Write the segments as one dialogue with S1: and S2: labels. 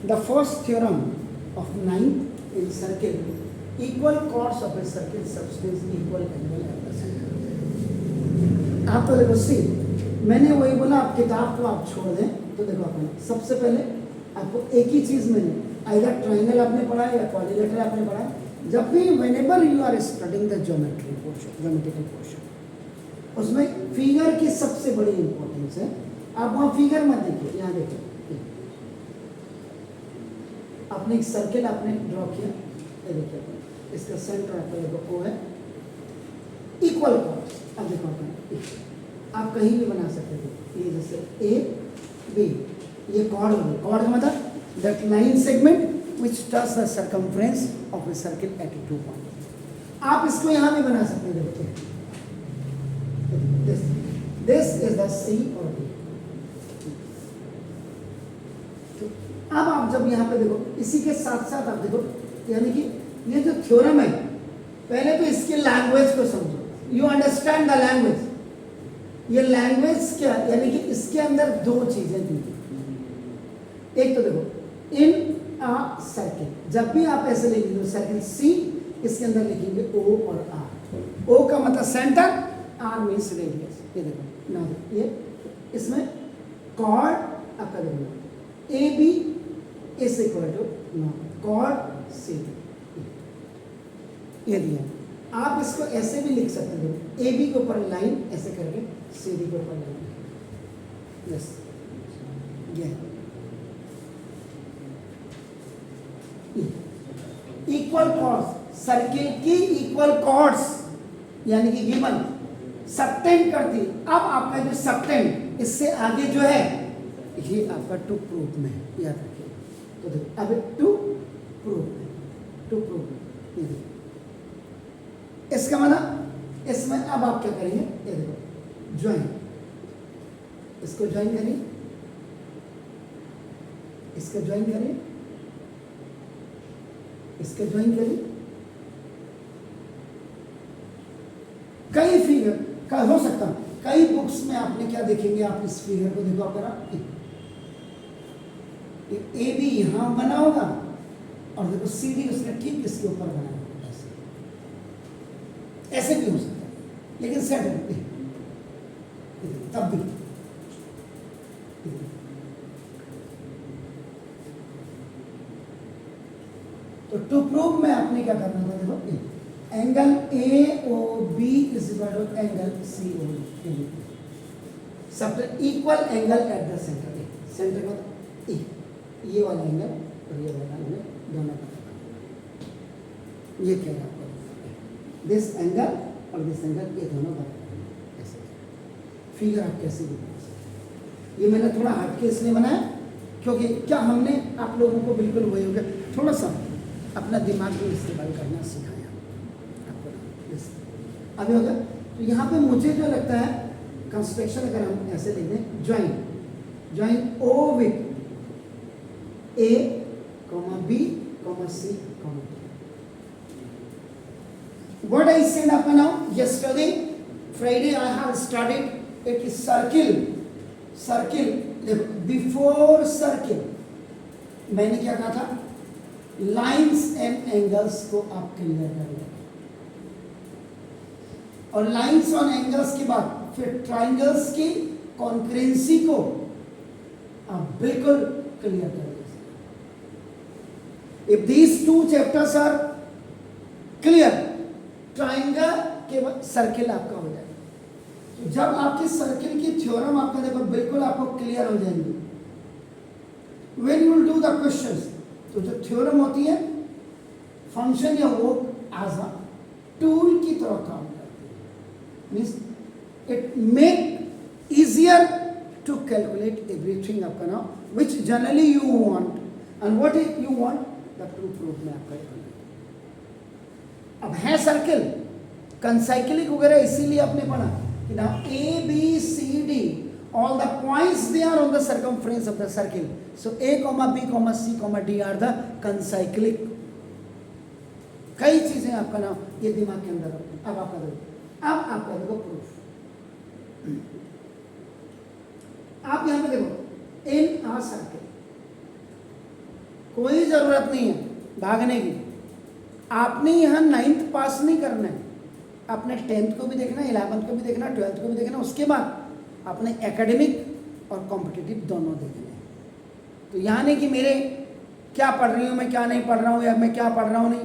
S1: The first theorem of ninth in circle, equal chords of a circle subtends equal angle at the centre. आप तो देखो सी, मैंने वही बोला आप किताब को आप छोड़ दें तो देखो अपन सबसे पहले आपको एक ही चीज मैंने आइदर ट्राइंगल आपने पढ़ा है या क्वाड्रिलेटरल आपने पढ़ा है। जब भी whenever you are studying the geometry portion, geometrical portion, उसमें फिगर की सबसे बड़ी इंपॉर्टेंस है। आप वहां फिगर मत देखिए, यहाँ देखिए आपने एक सर्किल आपने ड्रॉ किया, ये देखिए इसका सेंटर आपका देखो ओ है, इक्वल कॉर्ड्स। अब देखो आप कहीं भी बना सकते थे, ये जैसे ए बी, ये कॉर्ड हो गया। कॉर्ड का मतलब that line segment which does the circumference of a circle at a 2 point। आप इसको यहाँ भी बना सकते हैं, देखिए this is the C और D। तो अब आप जब यहाँ पे देखो, इसी के साथ साथ आप देखो, यानी कि ये जो थ्योरम है, पहले तो इसके लैंग्वेज को समझो, यू अंडरस्टैंड द लैंग्वेज। ये लैंग्वेज क्या, यानी कि इसके अंदर दो चीजें दी। एक तो देखो इन सर्किल, जब भी आप ऐसे लिखेंगे सर्किल सी, इसके अंदर लिखेंगे ओ और आर। ओ का मतलब सेंटर, आर मीन्स रेडियस। ये देखो ना, ये इसमें कॉर्ड आपका देखो A B is equal to chord C, ये दिया। आप इसको ऐसे भी लिख सकते हो, ए बी के ऊपर लाइन ऐसे करके सी डी के ऊपर लाइन, यस ये इक्वल कॉर्ड्स, सर्किल की इक्वल कॉर्ड्स यानी कि गिवन सबटेंड करती। अब आपका जो सबटेंड इससे आगे जो है ये आपका टू प्रूफ में है, याद रखिए। तो देखो अब टू प्रूफ में, टू प्रूफ में इसका मतलब इसमें अब आप क्या करेंगे, ये देखो ज्वाइन, इसको ज्वाइन करिए, इसका ज्वाइन करिए, इसके ज्वाइन करिए। कई फिगर का हो सकता है, कई बुक्स में आपने क्या देखेंगे, आप इस फिगर को देखो, अगर आप ए बी यहां बना होगा और देखो सी डी उसने ठीक इसके ऊपर बनाया होगा, ऐसे भी हो सकता है, लेकिन सेट तब भी तो टू प्रूव में आपने क्या करना था, देखो angle A O B is equal to angle C O D, सब equal angle at the centre. Centre का ए, ये वाला एंगल और ये वाला एंगल दोनों का, ये क्या है आपको, दिस एंगल और दिस एंगल, ये दोनों बराबर। ऐसे फिगर आप कैसे भी बना सकते। ये मैंने थोड़ा हटके इसलिए बनाया क्योंकि क्या हमने आप लोगों को बिल्कुल वही हो गया, थोड़ा सा अपना दिमाग को इस्तेमाल करना सिखाया आपको। अभी होगा तो यहाँ पे मुझे जो लगता है कंस्ट्रक्शन, अगर हम ऐसे लिख दें, join join O with A comma B comma C comma D. What I said up now yesterday Friday I have started it is circle before circle मैंने क्या कहा था, लाइंस एंड एंगल्स को आप क्लियर कर लें, और लाइंस और एंगल्स के बाद फिर ट्राइंगल्स की कॉन्करेंसी को आप बिल्कुल क्लियर कर लीजिए। If these two chapters are clear, triangle के बाद सर्किल आपका हो जाएगा। तो जब आपके सर्किल की थ्योरम आपका देखो बिल्कुल आपको क्लियर हो जाएंगी, when you will do the questions, तो जो थ्योरम होती है फंक्शन या वो एज अ टूल की तरह काम करती है, means it make easier to calculate everything आपका now which generally you want and what you want the to proof में आपका। अब है सर्किल कंसाइक्लिक वगैरह, इसीलिए आपने पढ़ा कि ना A B C D all the points they are on the circumference of the circle, so a comma b comma c comma d are the concyclic। कई चीजें आपका नाम ये दिमाग के अंदर रखो। अब आपका देखो, अब आपका देखो प्रूफ, आप यहां पे देखो इन आ सर्किल, कोई जरूरत नहीं है भागने की। आपने यहाँ 9th पास नहीं करना है, आपने 10th को भी देखना है, 11th को भी देखना है, 12th को भी देखना है, उसके बाद आपने एकेडमिक और कॉम्पिटिटिव दोनों देखने हैं। तो यहाँ नहीं कि मेरे क्या पढ़ रही हूँ मैं, क्या नहीं पढ़ रहा हूँ, या मैं क्या पढ़ रहा हूँ नहीं,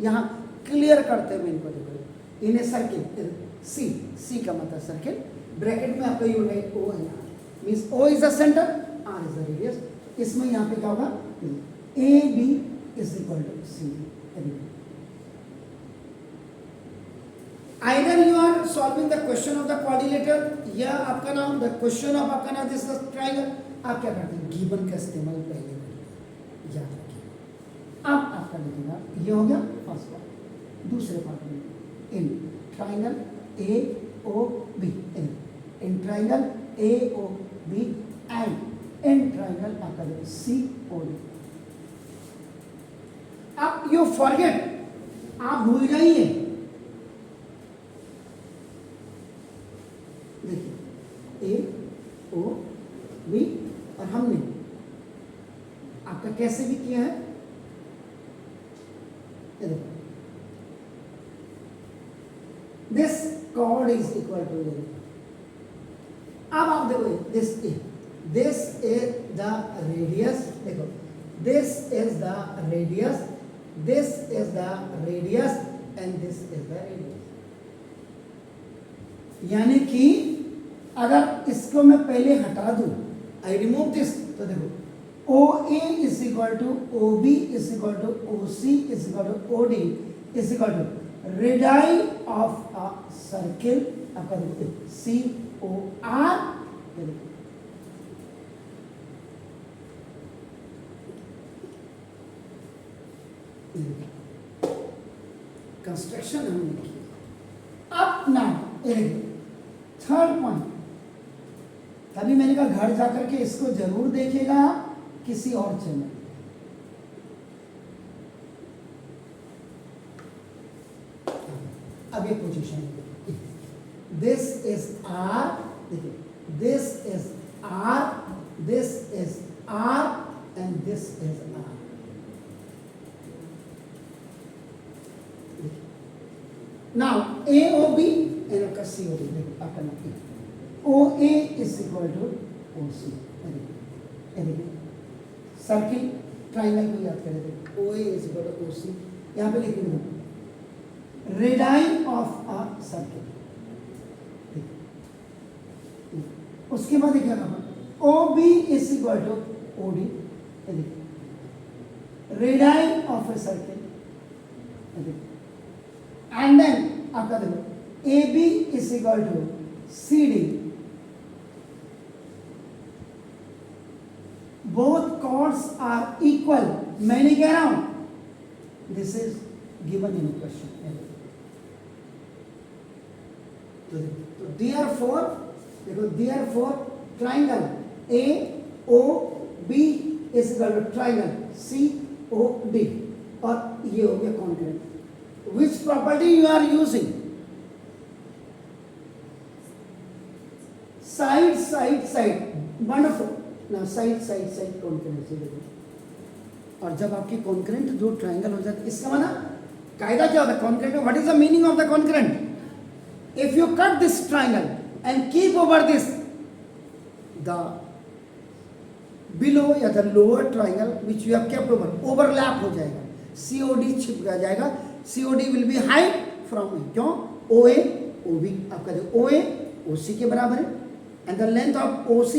S1: यहाँ क्लियर करते हैं। मैं इनको देखो, इन ए सर्किल सी, सी का मतलब सर्किल, ब्रैकेट में आपका यू राइट ओ है, means O is the centre, R is the radius. इसमें यहाँ पे क्या होगा, A B is equal to C. Either you are solving the question of the quadrilateral, या आपका नाम द क्वेश्चन ऑफ आपका नाम दिस ट्रायंगल, आप क्या करते हैं, गिवन का इस्तेमाल पहले करते हैं, याद रखिए। अब आपका लिखेगा, ये हो गया फर्स्ट पार्ट। दूसरे पार्ट में in triangle A O B, in triangle A O B and in triangle आपका सी ओ डी। अब यू फॉरगेट, आप भूल जाइए, देखिए ए ओ बी, और हमने आपका कैसे भी किया है, this chord is equal to, अब आप देखो दिस इज द रेडियस, देखो this is the radius, this is the radius and this is the radius. यानी कि अगर इसको मैं पहले हटा दूं, आई रिमूव दिस, तो देखो O A is equal to O B is equal to O C is equal to O D is equal to radii of a circle, आपका देखो सी ओ आर, कंस्ट्रक्शन हमने किया। अब ना थर्ड पॉइंट, तभी मैंने कहा घर जाकर के इसको जरूर देखेगा किसी और चैनल। अब ये पोजीशन, दिस इज आर, देखिए this is R, this is R and this is R. Now A O B and आपका सी ओ डी, देखो आपका नाम O A is equal to O C, circle triangle को याद करें, देखो O A is equal to O C, यहाँ पे लिखेंगे रेडियाई ऑफ अ सर्किल। उसके बाद क्या कहा, O B is equal to O D, radii of a circle, and then आपका देखो A B is equal to C D. Both chords are equal, मैं नहीं कह रहा हूं, this is given in question. तो देयरफॉर देखो, therefore triangle A O B is equal to triangle C O D, और ये हो गया concurrent. Which property you are using, side side side, wonderful ना, साइड साइड साइड कॉन्करेंट। और जब आपके कॉन्करेंट दो ट्राइंगल हो जाते, इसका माना कायदा क्या होता है कॉन्करेंट में, what is the meaning of the concurrent, if you cut this triangle and keep over this the below या the lower triangle which you have kept over, overlap हो जाएगा, सीओडी छिप जाएगा, COD will be height from A, क्यों, O ए O B, आपका जो ओ ए ओ सी के बराबर है, and the length of OC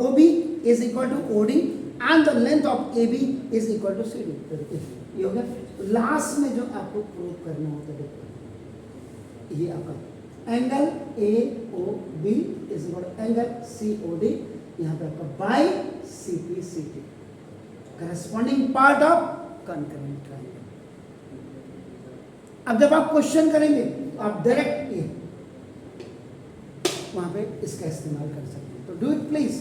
S1: OB is equal to OD and the length of AB is equal to CD। ये हो गया। तो लास्ट में जो आपको प्रूव करना होता है, ये आपका angle AOB is equal to angle COD, यहाँ पे आपका by CPCT, corresponding part of concurrent triangle. अब जब आप क्वेश्चन करेंगे तो आप डायरेक्ट ये वहाँ पे इसका इस्तेमाल कर सकते हैं। तो डू इट प्लीज।